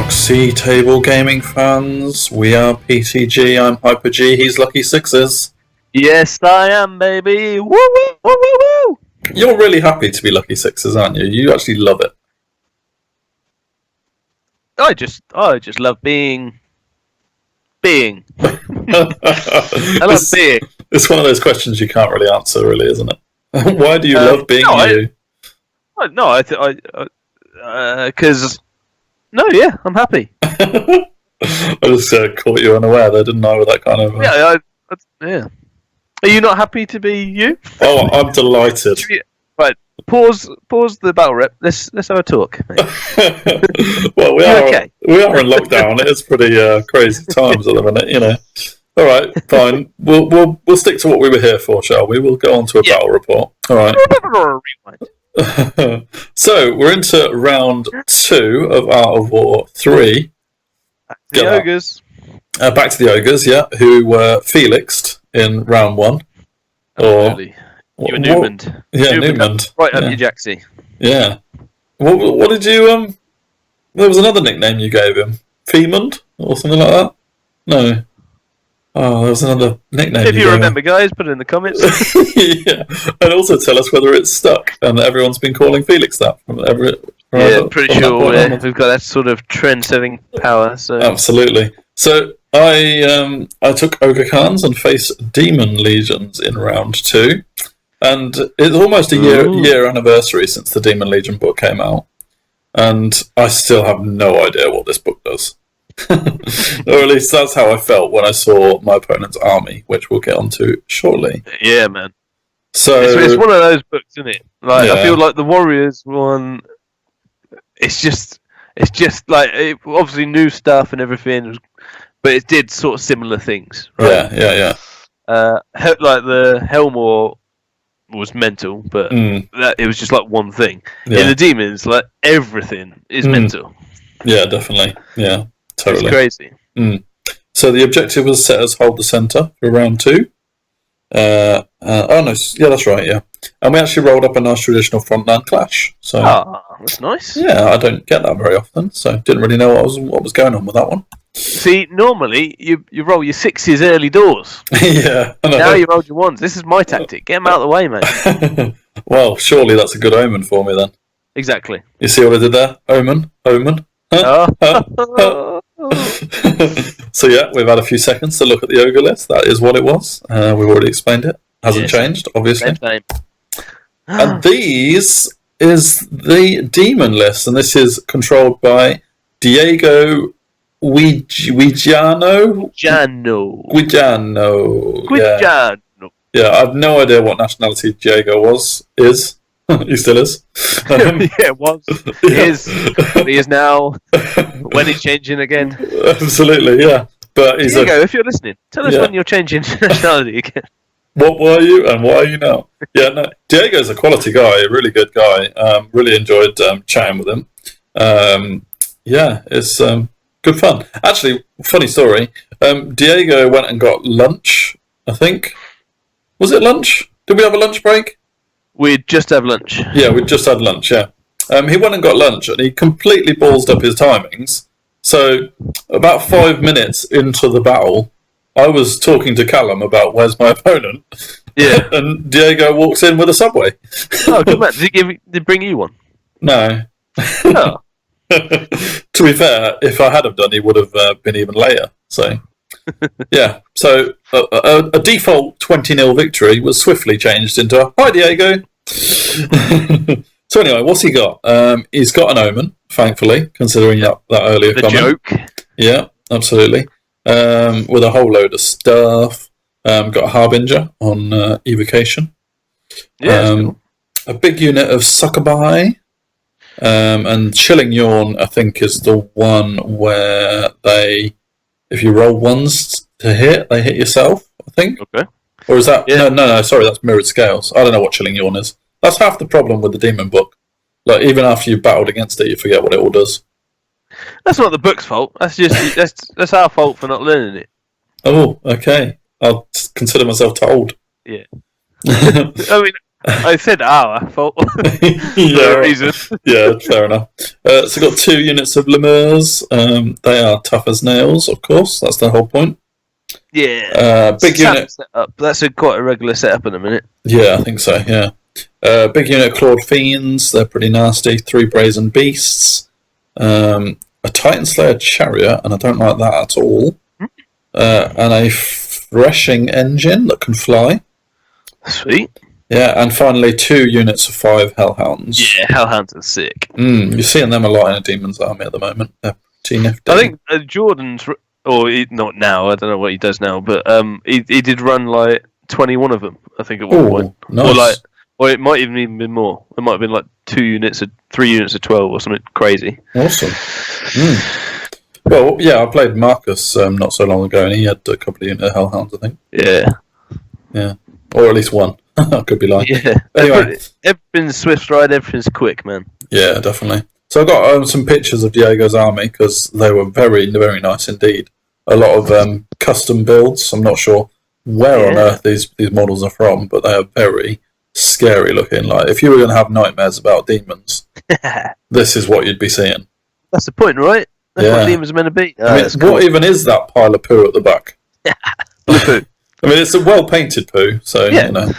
Proxy table gaming fans, we are PTG, I'm Hyper G, he's Lucky Sixes. Yes, I am, baby. Woo woo woo woo woo. You're really happy to be Lucky Sixes, aren't you? You actually love it. I just love being. I love being. It's one of those questions you can't really answer, really, isn't it? Why do you love being you? Because I'm happy. I just caught you unaware there, didn't I, with that kind of... Yeah. Are you not happy to be you? Oh, I'm delighted. Right, pause the battle rep. Let's have a talk, mate. Well, we are in lockdown. It's pretty crazy times at the minute, you know. All right, fine. We'll stick to what we were here for, shall we? We'll go on to a battle report. All right. So we're into round 2 of Art of War 3. The Ogres. Back to the Ogres, yeah, who were Felixed in round 1. Absolutely. You were Newman. Yeah, Newman. Right up your Jaxie. Yeah. What did you... There was another nickname you gave him. Femond? Or something like that? No. Oh, there was another nickname. If you remember, guys, put it in the comments. Yeah. And also tell us whether it's stuck and everyone's been calling Felix that. Pretty sure we've got that sort of trend-setting power. So. Absolutely. So I took Ogre Khans and faced Demon Legions in round 2. And it's almost a year anniversary since the Demon Legion book came out. And I still have no idea what this book does. Or at least that's how I felt when I saw my opponent's army, which we'll get onto shortly. Yeah, man. So it's one of those books, isn't it? Like I feel like the Warriors one. It's just like obviously new stuff and everything, but it did sort of similar things. Right? Yeah. Like the Helmore was mental, but it was just like one thing. Yeah. In the Demons, like everything is mental. Yeah, definitely. Yeah, totally. It's crazy. So the objective was set as hold the centre for round 2. That's right. Yeah, and we actually rolled up a nice traditional frontline clash. So that's nice. Yeah, I don't get that very often, so didn't really know what was going on with that one. See, normally you roll your 6s early doors. Yeah. Now you rolled your 1s. This is my tactic. Get them out of the way, mate. Well, surely that's a good omen for me then. Exactly. You see what I did there? Omen. So yeah, we've had a few seconds to look at the Ogre list. That is what it was. We've already explained it. Hasn't changed, obviously. Same. And these is the Demon list, and this is controlled by Diego Guigiano. Yeah, I have no idea what nationality Diego is. He still is. Was. He is now. When he's changing again. Absolutely, yeah. But he's Diego, if you're listening, tell us when you're changing nationality again. What were you and why are you now? Yeah, no, Diego's a quality guy, a really good guy. Really enjoyed chatting with him. It's good fun. Actually, funny story. Diego went and got lunch, I think. Was it lunch? Did we have a lunch break? We'd just had lunch. Yeah, we'd just had lunch, yeah. He went and got lunch and he completely ballsed up his timings. So, about 5 minutes into the battle, I was talking to Callum about where's my opponent. Yeah. And Diego walks in with a Subway. Oh, good man. Did he bring you one? No. Oh. To be fair, if I had have done, he would have been even later. So, yeah. So, a default 20-0 victory was swiftly changed into a, hi, Diego. So, anyway, what's he got? He's got an Omen, thankfully, considering that earlier comment. The joke. Yeah, absolutely. With a whole load of stuff. Got a Harbinger on evocation. Yeah. Cool. A big unit of Succubi. And Chilling Yawn, I think, is the one where if you roll 1s to hit, they hit yourself, I think. Okay. Or is that... Yeah. No, sorry, that's Mirrored Scales. I don't know what Chilling Yawn is. That's half the problem with the Demon book. Like, even after you've battled against it, you forget what it all does. That's not the book's fault. That's just that's our fault for not learning it. Oh, okay. I'll consider myself told. Yeah. I mean, I said our fault for Yeah, a reason. yeah, fair enough. So got 2 units of lemurs. They are tough as nails, of course. That's the whole point. Yeah. Big unit. Setup. That's quite a regular setup in a minute. Yeah, I think so. Yeah. Big unit of clawed fiends. They're pretty nasty. 3 brazen beasts. A Titan Slayer chariot, and I don't like that at all. And a threshing engine that can fly. Sweet. Yeah, and finally 2 units of 5 hellhounds. Yeah, hellhounds are sick. You're seeing them a lot in a Demon's army at the moment. They're pretty nifty. I think Jordan's, not now. I don't know what he does now, but he did run like 21 of them. I think at one point. Nice. Or it might even been more. It might have been like 3 units of 12 or something crazy. Awesome. Well, yeah, I played Marcus not so long ago, and he had a couple of units of hellhounds, I think. Yeah, or at least one. I could be lying. Yeah. Anyway, everything's swift stride. Everything's quick, man. Yeah, definitely. So I got some pictures of Diego's army because they were very, very nice indeed. A lot of custom builds. I'm not sure where on earth these models are from, but they are very scary looking. Like if you were going to have nightmares about demons, this is what you'd be seeing. That's the point, right? That's what demons are meant to be. I mean, what even is that pile of poo at the back? Poo. I mean, it's a well painted poo, so you know.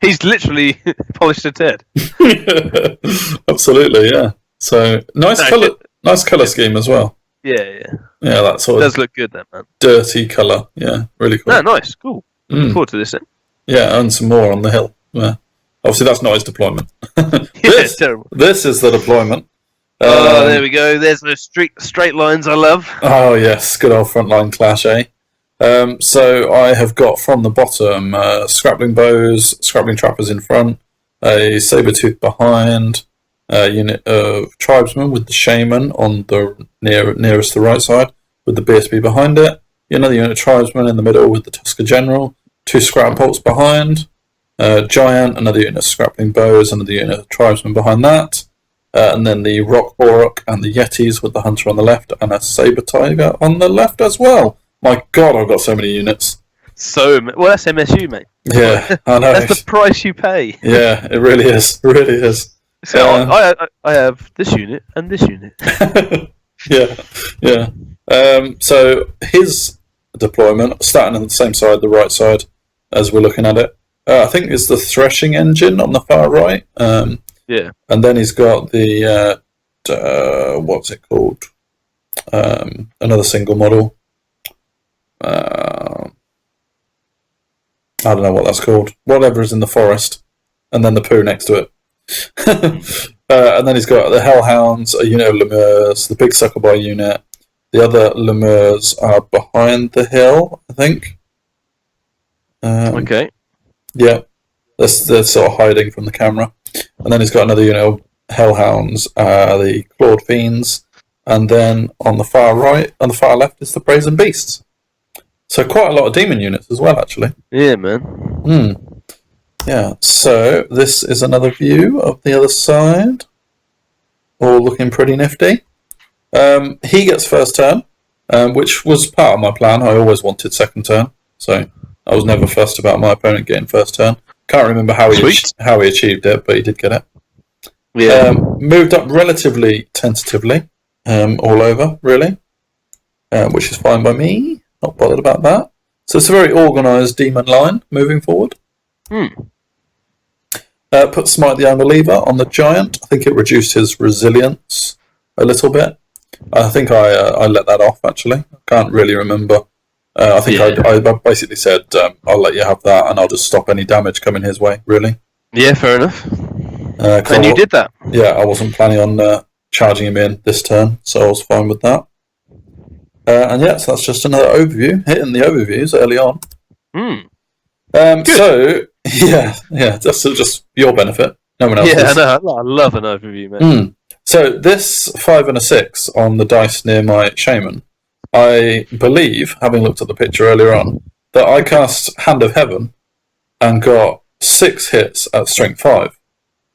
He's literally polished a turd. Absolutely, yeah. So nice colour scheme as well. Yeah. That sort of does look good, then, man. Dirty colour, yeah, really cool. No, nice, cool. Looking forward to this then. Yeah, and some more on the hill. Yeah. Obviously, that's not his deployment. It's terrible. This is the deployment. There we go. There's those straight lines I love. Oh yes, good old frontline clash, eh? So I have got from the bottom scrappling bows, scrappling trappers in front, a saber-tooth behind, a unit of tribesmen with the shaman on the nearest to the right side, with the BSB behind it, another unit of tribesmen in the middle with the Tusker General, 2 scrap bolts behind, giant, another unit of scrappling bows, another unit of tribesmen behind that, and then the rock auroch and the yetis with the hunter on the left, and a saber tiger on the left as well. My God, I've got so many units. Well, that's MSU, mate. Yeah, I know. That's the price you pay. Yeah, it really is. It really is. So I have this unit and this unit. Yeah. So his deployment, starting on the same side, the right side, as we're looking at it, I think is the threshing engine on the far right. Yeah. And then he's got the what's it called? Another single model. I don't know what that's called. Whatever is in the forest, and then the poo next to it. And then he's got the hellhounds, a unit of lemurs, the big suckerboy unit. The other lemurs are behind the hill, I think. Okay. Yeah, they're sort of hiding from the camera. And then he's got another unit of hellhounds, the clawed fiends, and then on the far right, on the far left, is the brazen beasts. So quite a lot of demon units as well, actually. Yeah, man. Yeah, so this is another view of the other side. All looking pretty nifty. He gets first turn, which was part of my plan. I always wanted second turn, so I was never fussed about my opponent getting first turn. Can't remember how he achieved it, but he did get it. Yeah. Moved up relatively tentatively, all over, really, which is fine by me. Not bothered about that. So it's a very organised demon line moving forward. Put Smite the Unbeliever on the giant. I think it reduced his resilience a little bit. I think I let that off, actually. I can't really remember. I think I basically said, I'll let you have that and I'll just stop any damage coming his way, really. Yeah, fair enough. And you did that? Yeah, I wasn't planning on charging him in this turn, so I was fine with that. And yeah, so that's just another overview, hitting the overviews early on. So, yeah, that's just your benefit. No one else's. Yeah, I know. I love an overview, man. So this 5 and a 6 on the dice near my shaman, I believe, having looked at the picture earlier on, that I cast Hand of Heaven and got 6 hits at strength 5.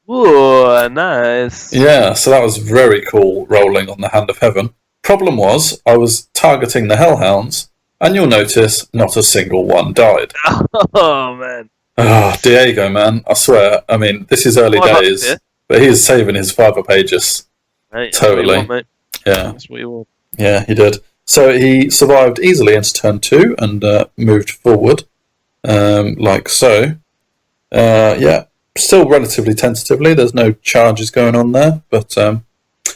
Whoa, nice. Yeah, so that was very cool rolling on the Hand of Heaven. Problem was, I was targeting the Hellhounds, and you'll notice not a single one died. Oh, man. Oh, Diego, man, I swear. I mean, this is early days, but he is saving his 5 pages. Hey, that's totally. what you want, mate. Yeah. That's what you want. Yeah, he did. So he survived easily into turn 2 and moved forward, like so. Yeah, still relatively tentatively. There's no charges going on there, but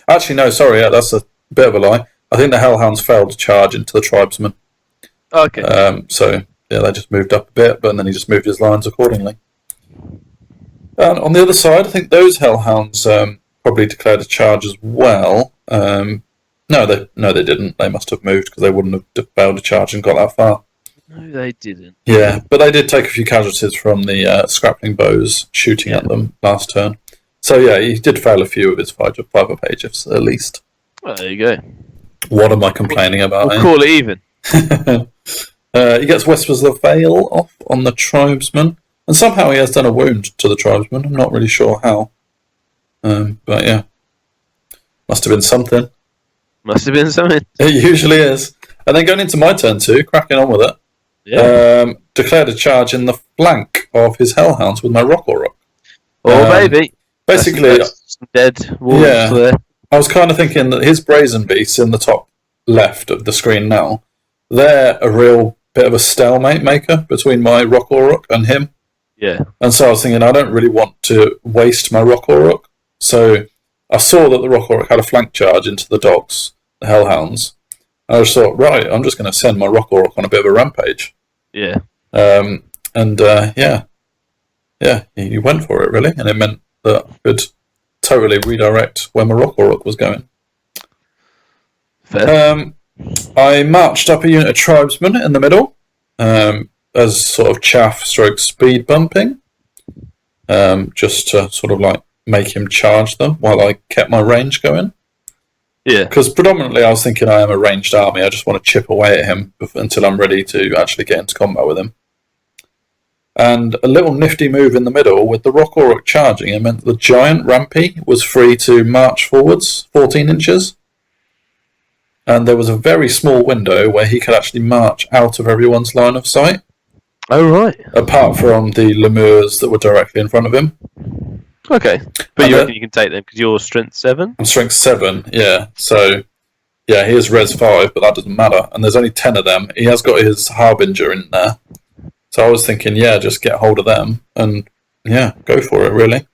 actually, no, sorry, that's a bit of a lie. I think the Hellhounds failed to charge into the tribesmen. Okay. So yeah, they just moved up a bit, but then he just moved his lines accordingly. And on the other side, I think those Hellhounds probably declared a charge as well. No, they didn't. They must have moved because they wouldn't have failed to charge and got that far. No, they didn't. Yeah, but they did take a few casualties from the scrappling bows shooting at them last turn. So yeah, he did fail a few of his 5 pages at least. Well, there you go. What am I complaining about? We'll call it even. He gets Whispers of the Veil off on the tribesman, and somehow he has done a wound to the tribesman. I'm not really sure how, but yeah, must have been something. Must have been something. It usually is. And then going into my turn 2, cracking on with it. Yeah. Declared a charge in the flank of his Hellhounds with my Rock. Oh, baby. Basically, that's dead wolves there. I was kind of thinking that his Brazen Beasts in the top left of the screen now, they're a real bit of a stalemate maker between my Rock and him. Yeah. And so I was thinking, I don't really want to waste my Rock. So I saw that the Rock had a flank charge into the dogs, the Hellhounds. And I just thought, right, I'm just going to send my Rock on a bit of a rampage. Yeah. Yeah, he went for it, really. And it meant that I could totally redirect where my Rock was going. Fair. I marched up a unit of tribesmen in the middle as sort of chaff stroke speed bumping, just to sort of like make him charge them while I kept my range going. Yeah. Because predominantly I was thinking I am a ranged army. I just want to chip away at him until I'm ready to actually get into combat with him. And a little nifty move in the middle with the Rock charging, it meant the giant Rampy was free to march forwards 14 inches. And there was a very small window where he could actually march out of everyone's line of sight. Oh, right. Apart from the lemurs that were directly in front of him. Okay. But you reckon you can take them because you're strength 7? I'm strength 7, yeah. So, yeah, he is res 5, but that doesn't matter. And there's only 10 of them. He has got his Harbinger in there. So I was thinking, yeah, just get hold of them and, yeah, go for it, really.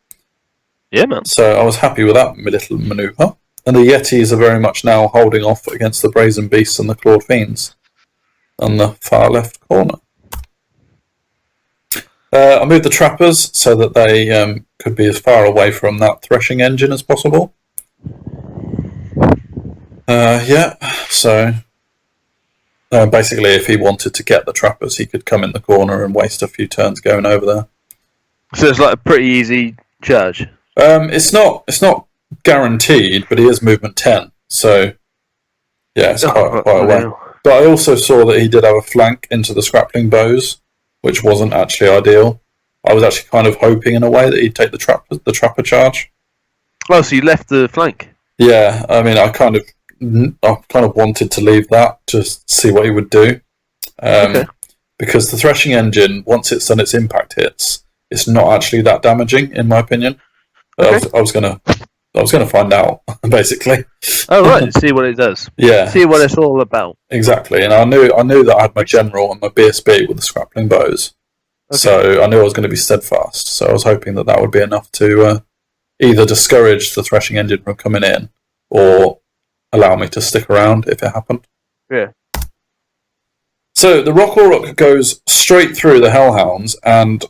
Yeah, man. So I was happy with that little manoeuvre. And the Yetis are very much now holding off against the Brazen Beasts and the Clawed Fiends on the far left corner. I moved the Trappers so that they could be as far away from that threshing engine as possible. So basically if he wanted to get the Trappers, he could come in the corner and waste a few turns going over there. So it's like a pretty easy charge. It's not guaranteed, but he is movement 10, so yeah, it's quite a way. But I also saw that he did have a flank into the scrappling bows, which wasn't actually ideal. I was actually kind of hoping in a way that he'd take the trapper charge. Oh, so you left the flank? Yeah, I mean, I kind of wanted to leave that to see what he would do. Okay. Because the threshing engine, once it's done its impact hits, it's not actually that damaging, in my opinion. Okay. I was gonna find out, basically. Oh right, see what it does. Yeah, see what it's all about. Exactly, and I knew that I had my general and my BSB with the scrappling bows, so I knew I was going to be steadfast. So I was hoping that would be enough to either discourage the threshing engine from coming in, or allow me to stick around if it happened. Yeah. So the Rock goes straight through the Hellhounds and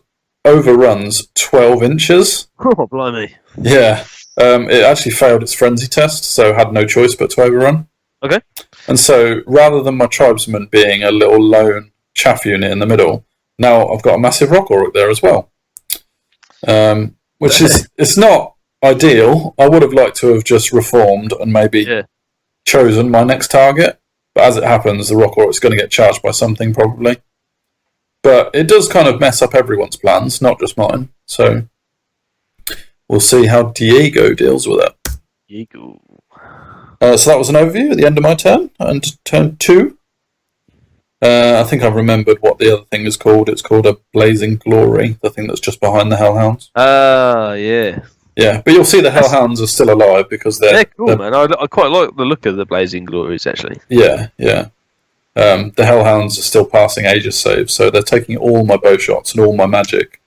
overruns 12 inches. Oh, blimey. Yeah. It actually failed its frenzy test, so had no choice but to overrun. Okay. And so, rather than my tribesman being a little lone chaff unit in the middle, now I've got a massive Rock there as well. Which is, it's not ideal. I would have liked to have just reformed and maybe chosen my next target. But as it happens, the Rock is going to get charged by something probably. But it does kind of mess up everyone's plans, not just mine. So we'll see how Diego deals with it. Diego. So that was an overview at the end of my turn, and turn 2. I think I've remembered what the other thing is called. It's called a Blazing Glory, the thing that's just behind the Hellhounds. Yeah. Yeah, but you'll see the Hellhounds are still alive because they're cool, man. I quite like the look of the Blazing Glories, actually. Yeah. The Hellhounds are still passing Aegis saves, so they're taking all my bow shots and all my magic.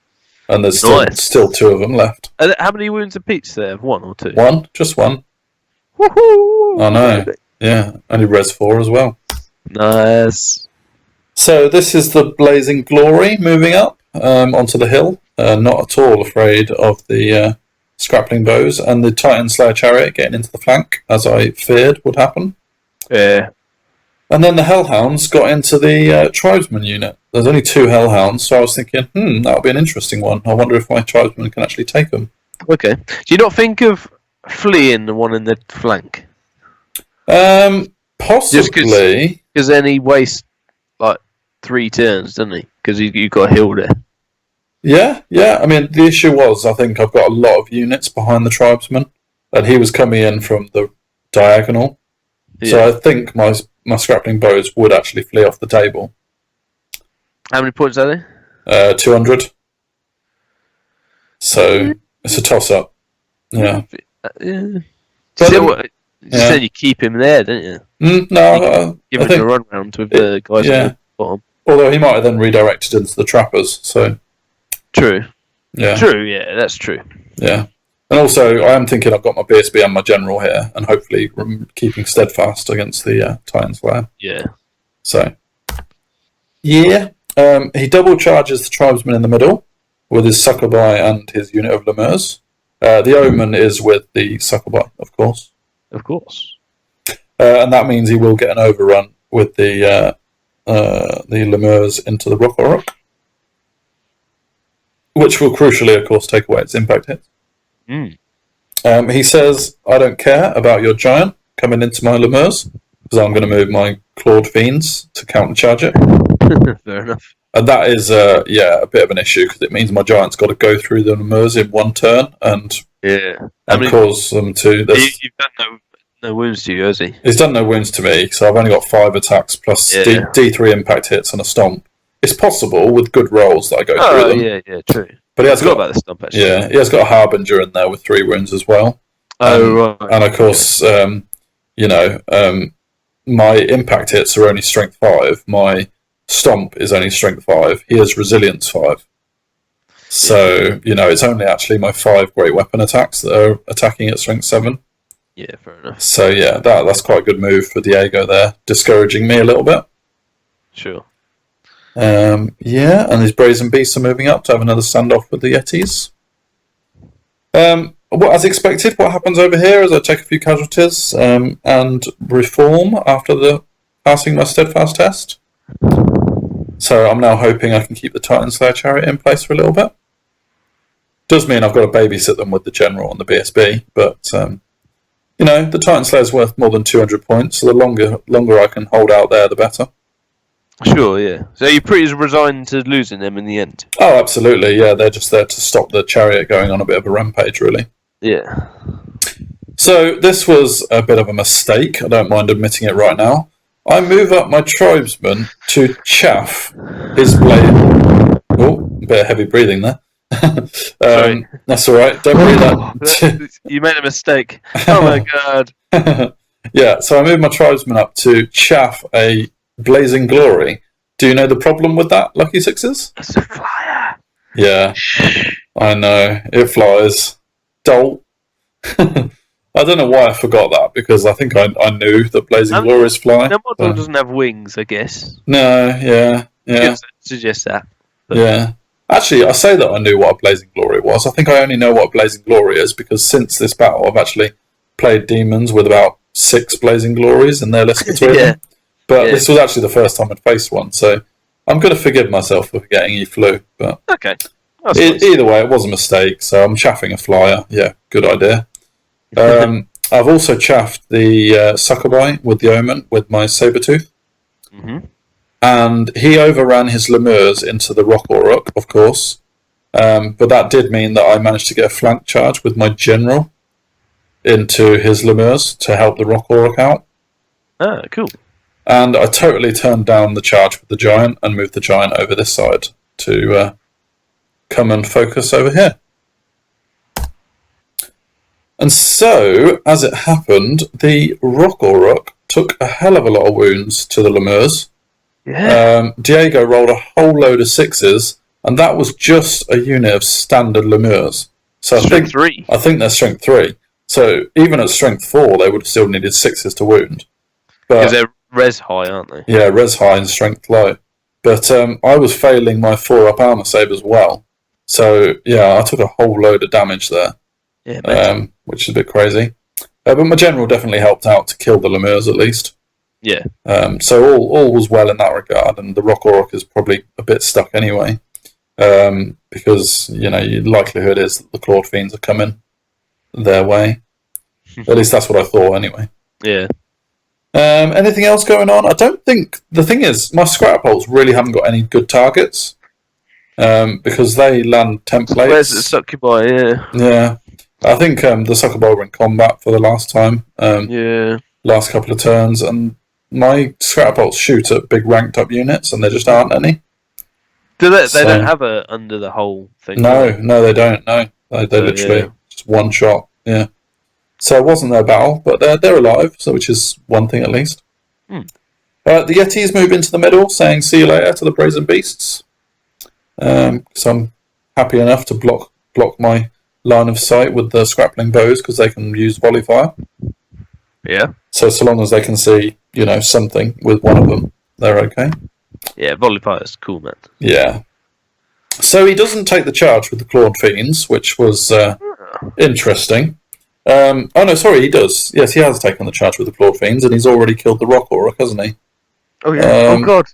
And there's still 2 of them left. How many wounds of Peach there? 1 or 2? One, just 1. Woohoo! I know. Yeah, only res 4 as well. Nice. So this is the Blazing Glory moving up onto the hill. Not at all afraid of the Scrappling Bows and the Titan Slayer Chariot getting into the flank, as I feared would happen. Yeah. And then the Hellhounds got into the Tribesman unit. There's only 2 Hellhounds, so I was thinking, that'll be an interesting one. I wonder if my Tribesman can actually take them. Okay. Do you not think of fleeing the one in the flank? Possibly. Because then he wastes, 3 turns, doesn't he? Because you got a hill there. Yeah. I mean, the issue was, I think I've got a lot of units behind the Tribesman, and he was coming in from the diagonal. Yeah. So I think my Scrappling Bows would actually flee off the table. How many points are they? 200. So it's a toss-up. Yeah. You said you keep him there, didn't you? No. Give him a run round with the guys at the bottom. Although he might have then redirected into the trappers, so... True. Yeah. True, yeah, that's true. Yeah. And also, I am thinking I've got my BSB and my general here, and hopefully keeping steadfast against the Titan Slayer. Yeah. So, yeah. He double charges the Tribesman in the middle with his Succubi and his unit of Lemurs. The Omen is with the Succubi, of course. Of course. And that means he will get an overrun with the Lemurs into the Rock Auroch, which will crucially, of course, take away its impact hits. He says, I don't care about your giant coming into my Lemurs, because I'm going to move my Clawed Fiends to countercharge it. Fair enough. And that is, a bit of an issue, because it means my giant's got to go through the Lemurs in 1 turn and cause them to... You've done no wounds to you, has he? He's done no wounds to me, so I've only got 5 attacks plus D3 impact hits and a stomp. It's possible with good rolls that I go through them. Yeah, true. But he has got about the stomp, actually. Yeah, he has got a Harbinger in there with 3 wounds as well. Right. And of course, my impact hits are only strength 5. My stomp is only strength 5. He has resilience 5. So, it's only actually my 5 great weapon attacks that are attacking at strength 7. Yeah, fair enough. So, yeah, that's quite a good move for Diego there, discouraging me a little bit. Sure. And his Brazen Beasts are moving up to have another standoff with the Yetis. As expected, what happens over here is I take a few casualties and reform after the passing my steadfast test. So I'm now hoping I can keep the Titan Slayer Chariot in place for a little bit. Does mean I've got to babysit them with the General and the BSB, but the Titan Slayer's worth more than 200 points, so the longer I can hold out there, the better. Sure, yeah. So you're pretty resigned to losing them in the end? Oh, absolutely, yeah. They're just there to stop the Chariot going on a bit of a rampage, really. Yeah. So this was a bit of a mistake. I don't mind admitting it right now. I move up my Tribesman to chaff his blade. Oh, a bit of heavy breathing there. Sorry. That's all right. Don't breathe that. You made a mistake. Oh my god. Yeah, so I moved my Tribesman up to chaff a Blazing Glory. Do you know the problem with that, Lucky Sixes? It's a flyer. Yeah, I know. It flies. Dolt. I don't know why I forgot that, because I think I knew that Blazing Glories fly. No model doesn't have wings, I guess. No, yeah. Suggest that. But. Yeah. Actually, I say that I knew what a Blazing Glory was. I think I only know what a Blazing Glory is because since this battle, I've actually played Demons with about 6 Blazing Glories in their list between them. But this was actually the first time I'd faced one, so I'm going to forgive myself for forgetting he flew. But okay. Either way, it was a mistake, so I'm chaffing a flyer. Yeah, good idea. I've also chaffed the Succubi with the Omen with my Sabertooth. Mm-hmm. And he overran his Lemurs into the Rock Auroch, of course. But that did mean that I managed to get a flank charge with my General into his Lemurs to help the Rock Auroch out. Ah, cool. And I totally turned down the charge with the giant and moved the giant over this side to come and focus over here. And so, as it happened, the Rock took a hell of a lot of wounds to the Lemurs. Yeah. Diego rolled a whole load of 6s, and that was just a unit of standard Lemurs. So Strength 3. I think they're strength 3. So even at strength 4, they would have still needed 6s to wound. Because they're res high, aren't they? Yeah, res high and strength low. But I was failing my 4-up armor save as well. So yeah, I took a whole load of damage there. Yeah, which is a bit crazy. But my general definitely helped out to kill the Lemurs at least. Yeah. So all was well in that regard, and the Rock is probably a bit stuck anyway. Because, the likelihood is that the Clawed Fiends are coming their way. At least that's what I thought anyway. Yeah. Anything else going on? I don't think... The thing is, my Scrapbolts really haven't got any good targets. Because they land templates. Where's the Succubi? Yeah. Yeah. I think the Succubi were in combat for the last time. Last couple of turns, and my Scrapbolts shoot at big ranked up units, and there just aren't any. Do they? They don't have a under the whole thing. No, they don't. No, they literally just one shot. Yeah. So it wasn't their battle, but they're alive, so which is one thing at least. The Yetis move into the middle, saying "See you later" to the Brazen Beasts. So I'm happy enough to block my line of sight with the Scrappling Bows because they can use volley fire. Yeah. So long as they can see, something with one of them, they're okay. Yeah, volley fire is cool, man. Yeah. So he doesn't take the charge with the Clawed Fiends, which was interesting. Oh no, sorry, he does. Yes, he has taken the charge with the Clawed Fiends, and he's already killed the Rock Aura, hasn't he? Oh yeah. Oh god.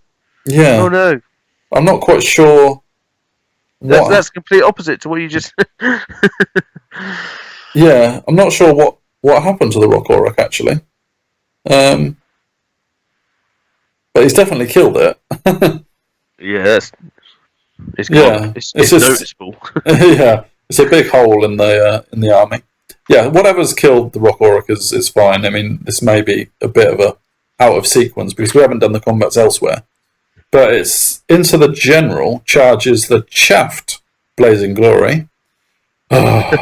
Yeah. Oh no. I'm not quite sure. That's complete opposite to what you just. Yeah, I'm not sure what happened to the Rock Aura actually. But he's definitely killed it. Yeah, it's just noticeable. Yeah, it's a big hole in the army. Yeah, whatever's killed the Rock Aura is fine. I mean, this may be a bit of a out of sequence because we haven't done the combats elsewhere. But it's into the general charges the Chaffed Blazing Glory. And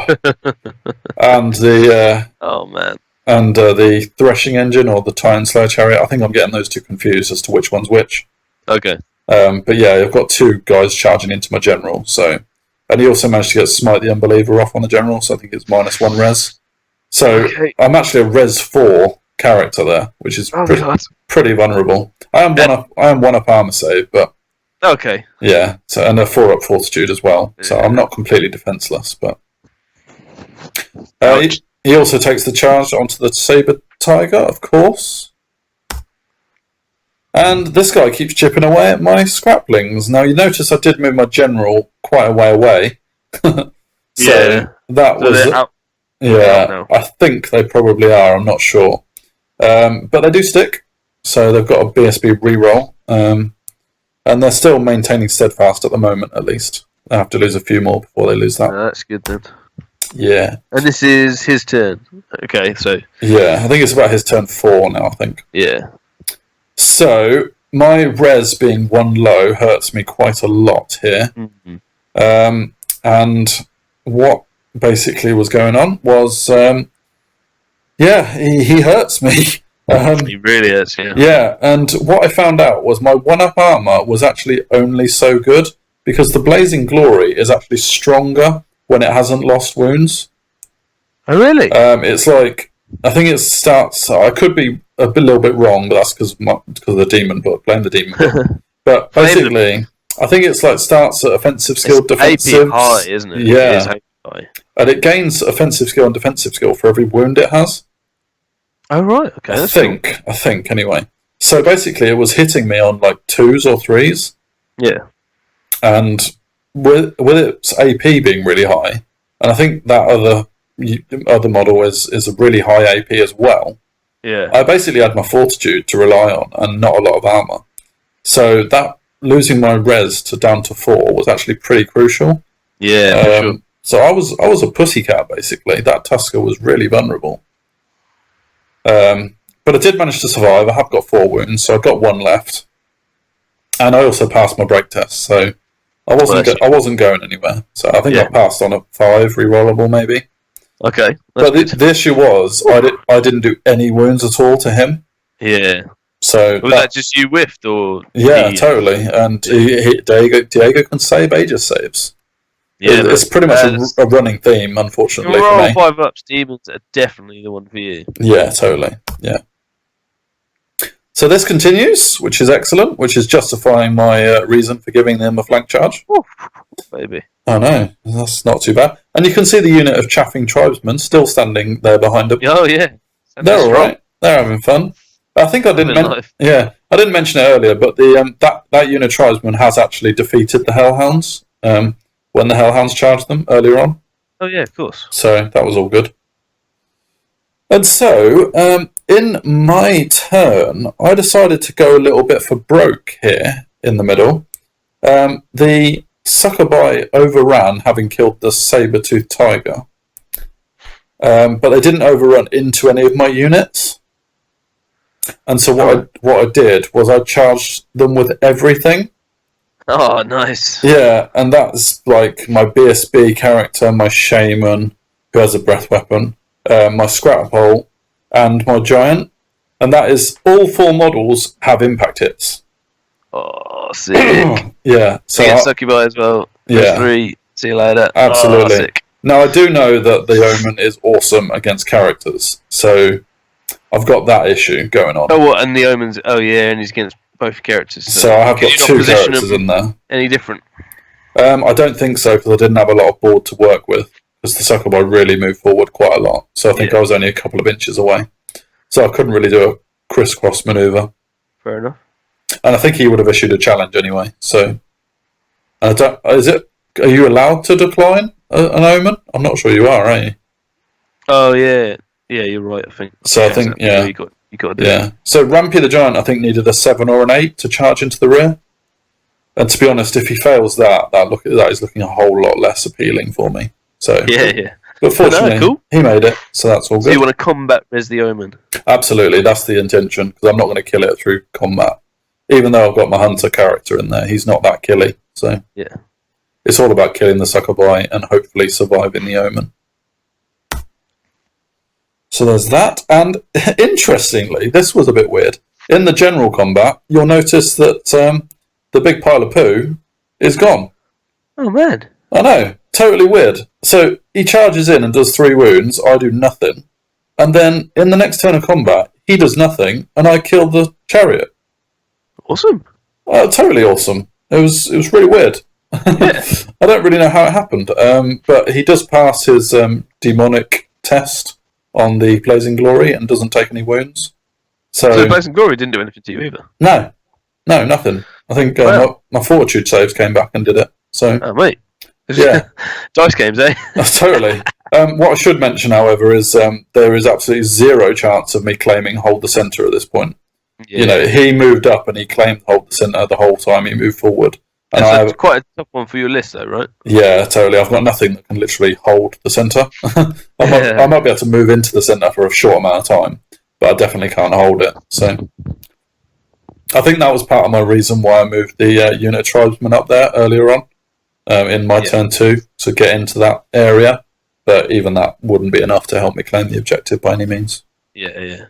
the oh man. And the Threshing Engine or the Titan Slayer Chariot. I think I'm getting those two confused as to which one's which. Okay. But yeah, I've got two guys charging into my general. So, and he also managed to get Smite the Unbeliever off on the general, so I think it's -1 res. So I'm actually a res 4 character there, which is pretty vulnerable. I am one up armor save, but okay. Yeah, so and a 4-up fortitude as well. So I'm not completely defenseless, but he also takes the charge onto the Saber Tiger, of course. And this guy keeps chipping away at my Scraplings. Now you notice I did move my general quite a way away. That was out. Yeah, I think they probably are. I'm not sure, but they do stick. So they've got a BSB reroll, and they're still maintaining steadfast at the moment. At least they have to lose a few more before they lose that. That's good then. Yeah. And this is his turn. Okay, so yeah, I think it's about his turn 4 now. I think. Yeah. So my res being 1 low hurts me quite a lot here. Mm-hmm. And what basically was going on was, he hurts me. He really is, yeah. Yeah, and what I found out was my 1-up armor was actually only so good because the Blazing Glory is actually stronger when it hasn't lost wounds. Oh, really? It's like, I think it starts, I could be a little bit wrong, but that's because of the Demon book, blame the Demon book. But basically, I think it's like starts at offensive skill, defensive. AP high, isn't it? Yeah. It is AP high. And it gains offensive skill and defensive skill for every wound it has. Oh, right. Okay. I think, anyway. So basically, it was hitting me on like 2s or 3s. Yeah. And with its AP being really high, and I think that other model is a really high AP as well. Yeah. I basically had my fortitude to rely on and not a lot of armor. So that losing my res down to 4 was actually pretty crucial. Yeah, for sure. So I was a pussycat basically. That Tusker was really vulnerable. But I did manage to survive. I have got 4 wounds, so I've got 1 left. And I also passed my break test, so I wasn't going anywhere. So I think I passed on a 5 rerollable, maybe. Okay. But the issue was, I didn't do any wounds at all to him. Yeah. So was that just you whiffed, or? Yeah, totally. And Diego can save Aegis saves. Yeah, it's pretty much a running theme, unfortunately, for me. 5-ups, Daemons are definitely the one for you. Yeah, totally. Yeah. So this continues, which is excellent, which is justifying my reason for giving them a flank charge. Ooh, baby. I know, that's not too bad. And you can see the unit of chaffing tribesmen still standing there behind them. Oh, yeah. They're all right. They're having fun. I think I didn't mention it earlier, but that unit of tribesmen has actually defeated the Hellhounds when the Hellhounds charged them earlier on. Oh, yeah, of course. So that was all good. And so, in my turn, I decided to go a little bit for broke here in the middle. The Succubi overran, having killed the saber-toothed tiger. But they didn't overrun into any of my units. And so what I did was I charged them with everything. Oh, nice. Yeah, and that's like my BSB character, my shaman, who has a breath weapon, my scrap hole, and my giant. And that is all 4 models have impact hits. Oh, sick. Yeah. So you get Succubi as well. Yeah. 3. See you later. Absolutely. Oh, sick. Now, I do know that the Omen is awesome against characters. So I've got that issue going on. Oh, what? And the Omen's... Oh, yeah, and he's against both characters. So I have got 2 characters in there. Any different? I don't think so, because I didn't have a lot of board to work with. Because the Succubi really moved forward quite a lot. So I think I was only a couple of inches away. So I couldn't really do a crisscross manoeuvre. Fair enough. And I think he would have issued a challenge anyway. So, are you allowed to decline an Omen? I'm not sure you are you? Oh, yeah. Yeah, you're right, I think. So I think, you got to do it. So Rampy the Giant, I think, needed a 7 or an 8 to charge into the rear. And to be honest, if he fails that is looking a whole lot less appealing for me. So yeah. But fortunately, he made it, so that's all good. So you want to combat Res the Omen? Absolutely, that's the intention, because I'm not going to kill it through combat. Even though I've got my hunter character in there, he's not that killy. So yeah, it's all about killing the Succubi and hopefully surviving the Omen. So there's that, and interestingly, this was a bit weird. In the general combat, you'll notice that the big pile of poo is gone. Oh man. I know, totally weird. So he charges in and does 3 wounds, I do nothing. And then in the next turn of combat, he does nothing, and I kill the chariot. Awesome. Totally awesome. It was really weird. Yeah. I don't really know how it happened, but he does pass his demonic test on the Blazing Glory and doesn't take any wounds. So the Blazing Glory didn't do anything to you either? No, nothing. I think my fortitude saves came back and did it. So, oh, mate. Yeah. Dice games, eh? Totally. What I should mention, however, is there is absolutely 0 chance of me claiming hold the centre at this point. Yeah. You know, he moved up and he claimed hold the centre the whole time he moved forward. And that's quite a tough one for your list, though, right? Yeah, totally. I've got nothing that can literally hold the centre. I might be able to move into the centre for a short amount of time, but I definitely can't hold it. So I think that was part of my reason why I moved the unit tribesman up there earlier on in my turn 2 to get into that area. But even that wouldn't be enough to help me claim the objective by any means. Yeah.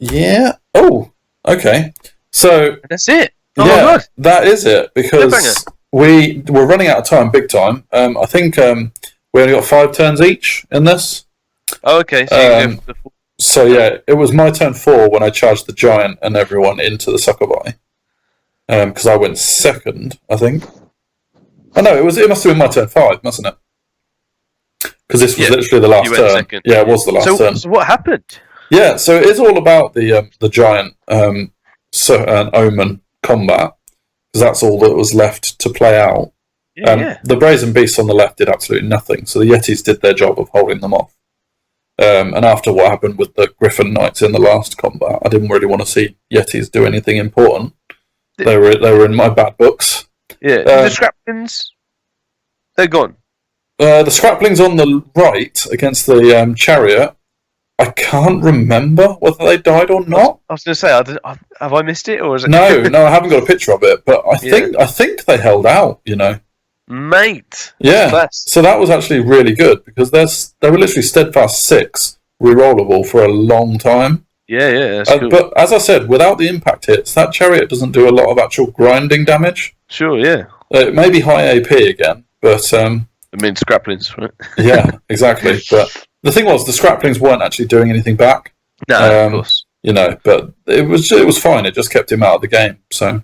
Yeah. Oh, okay. So that's it. Oh yeah, my God. That is it, because we were running out of time, big time. I think we only got 5 turns each in this. Oh, okay. So yeah, it was my turn 4 when I charged the giant and everyone into the Succubi. Because I went second, I think. Oh no, it must have been my turn 5, mustn't it? Because this was literally the last turn. Second. Yeah, it was the last turn. So what happened? Yeah, so it is all about the giant Omen combat, because that's all that was left to play out. The Brazen Beasts on the left did absolutely nothing, so the Yetis did their job of holding them off. And after what happened with the Griffin Knights in the last combat, I didn't really want to see Yetis do anything important. They were in my bad books. Yeah, the Scraplings, they're gone. The Scraplings on the right against the chariot I can't remember whether they died or not. I was going to say, have I missed it, or is it? No, I haven't got a picture of it, but I think they held out. Mate. Yeah. So that was actually really good because they were literally steadfast 6, rerollable for a long time. Yeah, that's cool. But as I said, without the impact hits, that chariot doesn't do a lot of actual grinding damage. Sure, yeah. It may be high AP again, but I mean, scraplings, right? Yeah, exactly. But the thing was, the scraplings weren't actually doing anything back. No, of course. But it was fine. It just kept him out of the game, so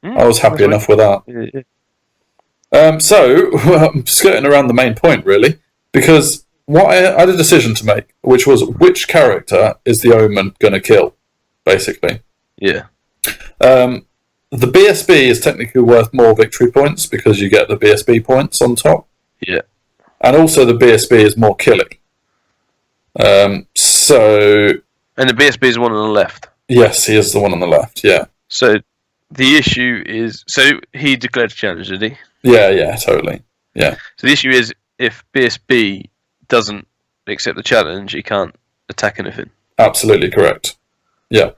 I was happy enough with that. Yeah. So I'm skirting around the main point really, because I had a decision to make, which was which character is the Omen going to kill, basically. Yeah. The BSB is technically worth more victory points because you get the BSB points on top. Yeah. And also the BSB is more killy. And the BSB is the one on the left. Yes, he is the one on the left, yeah. So the issue is... So he declared a challenge, did he? Yeah, totally. Yeah. So the issue is if BSB doesn't accept the challenge, he can't attack anything. Absolutely correct. Yeah.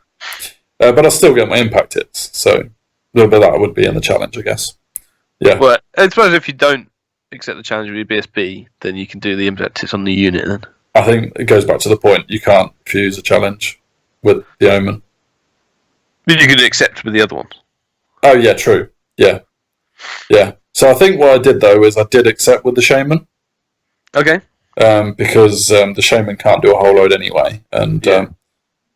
But I still get my impact hits, so that would be in the challenge, I guess. Yeah. Well, I suppose if you don't accept the challenge with your BSB, then you can do the impact hits on the unit then. I think it goes back to the point, you can't refuse a challenge with the Omen. But you can accept with the other ones. Oh, yeah, true. Yeah. So I think what I did, though, is I did accept with the Shaman. Okay. Because the Shaman can't do a whole load anyway, and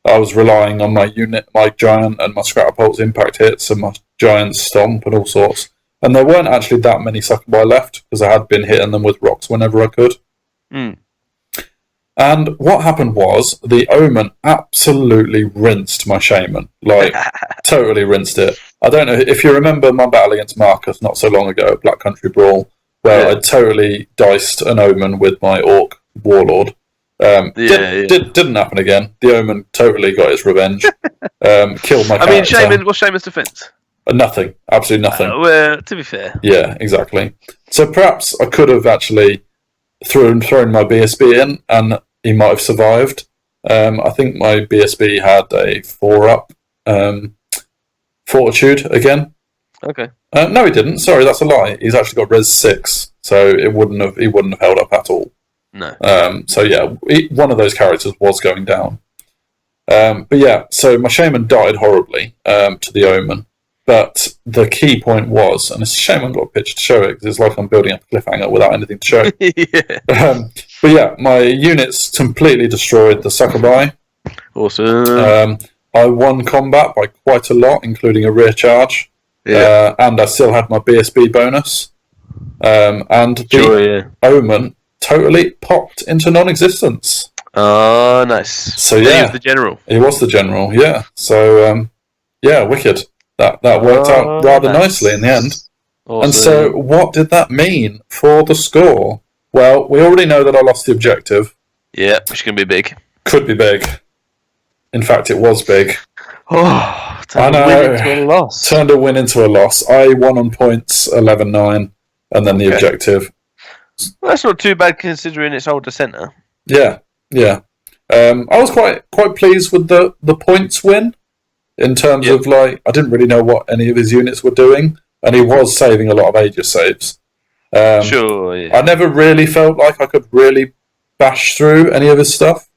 I was relying on my unit, my Giant, and my Scrapult's impact hits, and my Giant Stomp, and all sorts. And there weren't actually that many Succubi left, because I had been hitting them with rocks whenever I could. Mm. And what happened was, the Omen absolutely rinsed my Shaman. Totally rinsed it. I don't know, if you remember my battle against Marcus not so long ago at Black Country Brawl, where I totally diced an Omen with my Orc Warlord. Didn't happen again. The Omen totally got his revenge. Killed my character. I mean, what's Shaman's defense? Nothing. Absolutely nothing. Well, to be fair. Yeah, exactly. So perhaps I could have actually thrown my BSB in, and he might have survived. I think my BSB had a 4-up Fortitude again. Okay. No, he didn't. Sorry, that's a lie. He's actually got Res 6, so he wouldn't have held up at all. No. So yeah, one of those characters was going down. But yeah, so my Shaman died horribly to the Omen. But the key point was, and it's a shame I haven't got a picture to show it, because it's like I'm building up a cliffhanger without anything to show. Yeah. But yeah, my units completely destroyed the Succubi. Awesome. I won combat by quite a lot, including a rear charge. Yeah. And I still had my BSB bonus. And the Omen totally popped into non-existence. Oh, nice. So yeah, he was the general. He was the general, yeah. So yeah, wicked. That worked out rather nicely in the end. Awesome. And so, what did that mean for the score? Well, we already know that I lost the objective. Yeah, which can be big. Could be big. In fact, it was big. Oh, turned a win into a loss. Turned a win into a loss. I won on points 11-9, and then the objective. Well, that's not too bad considering it's older centre. Yeah. I was quite pleased with the points win. In terms of, I didn't really know what any of his units were doing, and he was saving a lot of Aegis saves. Sure, yeah. I never really felt like I could really bash through any of his stuff.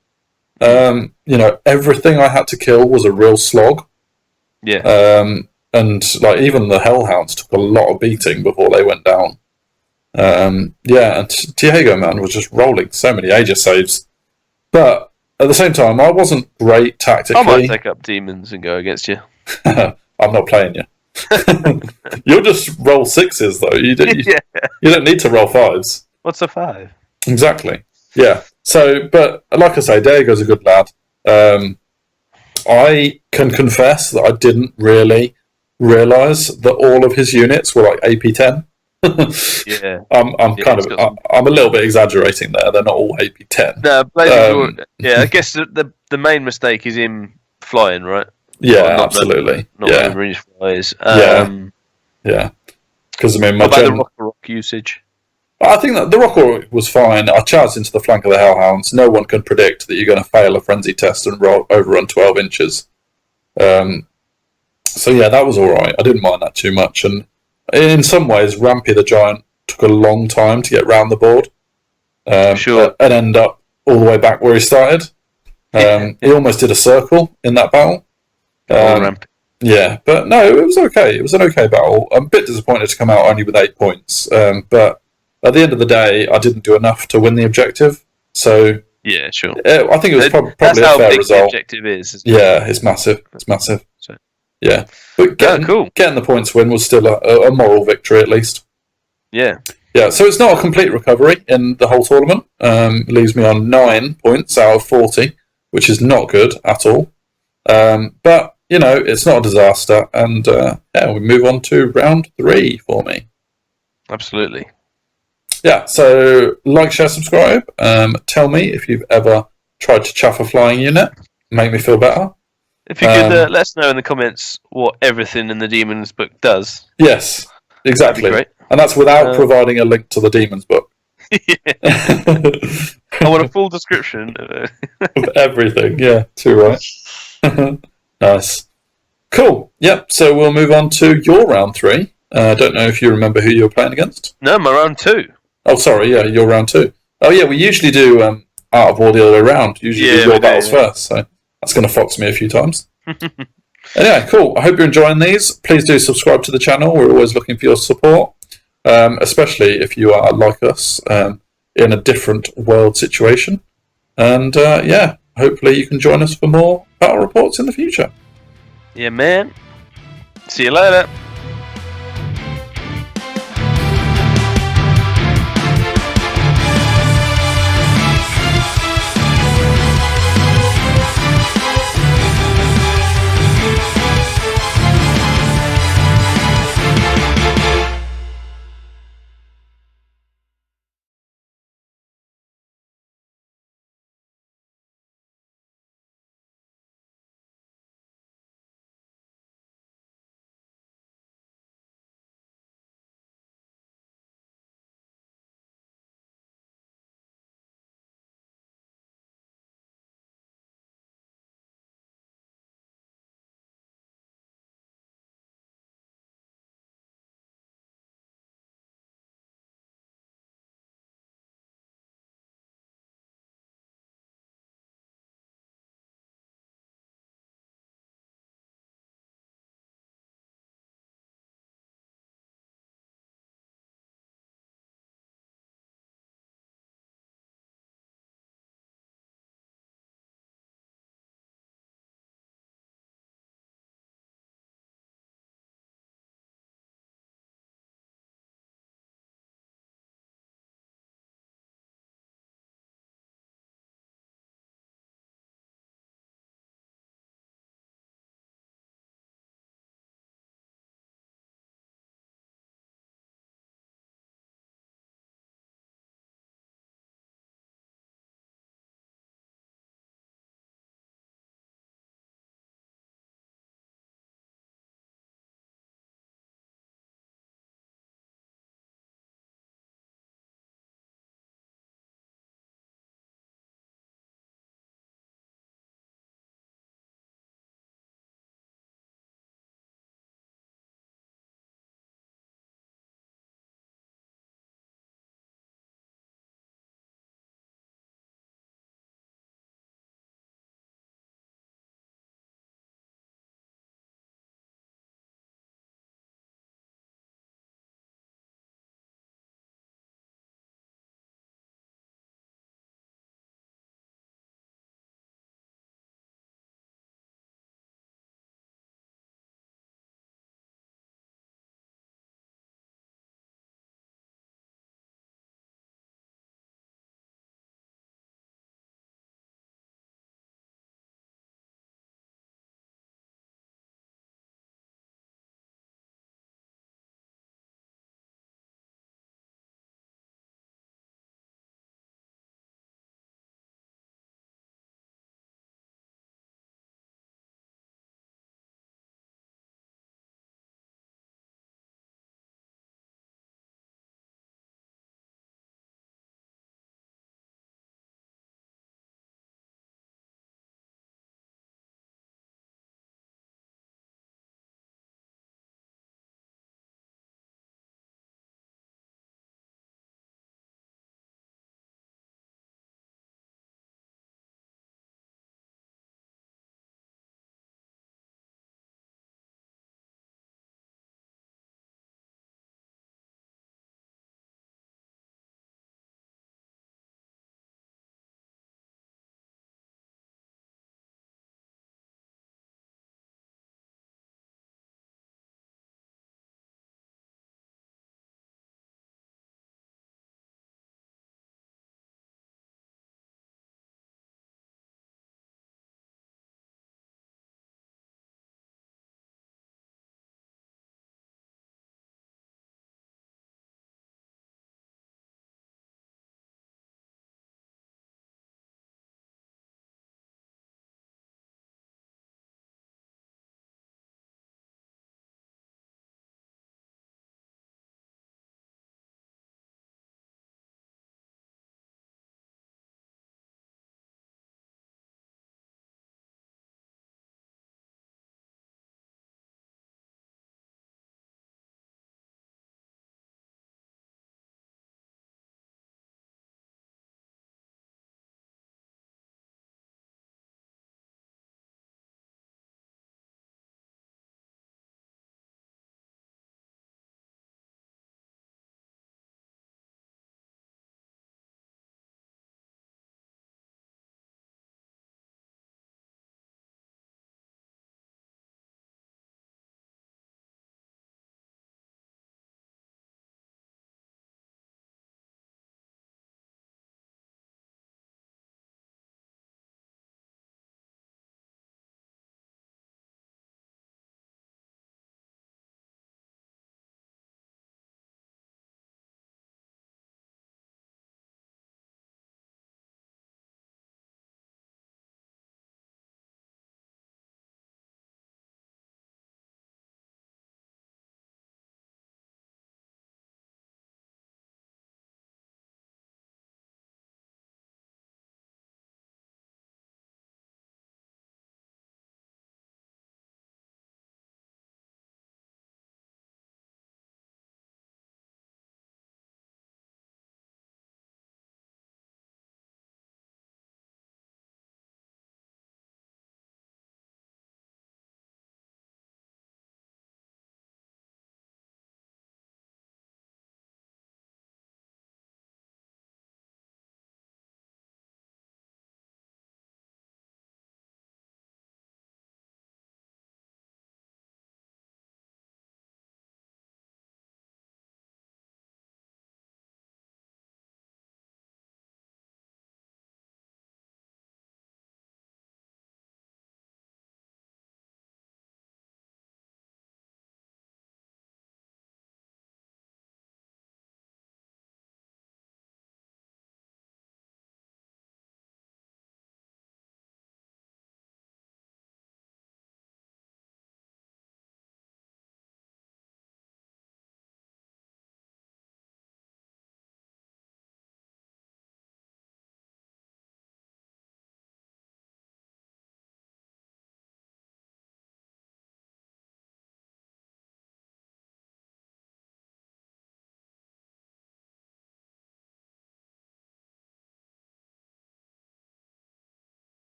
Everything I had to kill was a real slog. Yeah. And, even the Hellhounds took a lot of beating before they went down. And Diego, man, was just rolling so many Aegis saves. But at the same time, I wasn't great tactically. I might take up Daemons and go against you. I'm not playing you. You'll just roll 6s, though. You don't need to roll 5s. What's a 5? Exactly. Yeah. So, but like I say, Diego's a good lad. I can confess that I didn't really realise that all of his units were like AP 10. Yeah, I'm a little bit exaggerating there. They're not all AP 10. No, I guess the main mistake is him flying, right? Yeah, absolutely. Not whenever he flies. Yeah. Because my the rock usage. I think that the Rock Orc was fine. I charged into the flank of the Hellhounds. No one can predict that you're going to fail a frenzy test and overrun 12 inches. So yeah, that was alright. I didn't mind that too much. And in some ways, Rampy the Giant took a long time to get round the board. Sure. And end up all the way back where he started. He almost did a circle in that battle. Yeah, but no, it was okay. It was an okay battle. I'm a bit disappointed to come out only with 8 points. But at the end of the day, I didn't do enough to win the objective. So yeah, sure. I think it was probably that's a how fair big result. The objective is. Yeah, it's massive. It's massive. So. Yeah, but getting the points win was still a moral victory at least. Yeah. Yeah, so it's not a complete recovery in the whole tournament. Leaves me on 9 points out of 40, which is not good at all. But, it's not a disaster. And, we move on to round 3 for me. Absolutely. Yeah, so like, share, subscribe. Tell me if you've ever tried to chaff a flying unit. Make me feel better. If you could let us know in the comments what everything in the Demons book does. Yes, exactly. That'd be great. And that's without providing a link to the Demons book. I want a full description of everything. Yeah, too right. Nice. Cool. Yep, so we'll move on to your round 3. I don't know if you remember who you were playing against. No, my round 2. Oh, sorry, yeah, your round 2. Oh, yeah, we usually do out of order the other way around. Usually do your battles first, so that's going to fox me a few times. Anyway, cool. I hope you're enjoying these. Please do subscribe to the channel. We're always looking for your support, especially if you are like us in a different world situation. And hopefully you can join us for more battle reports in the future. Yeah, man. See you later.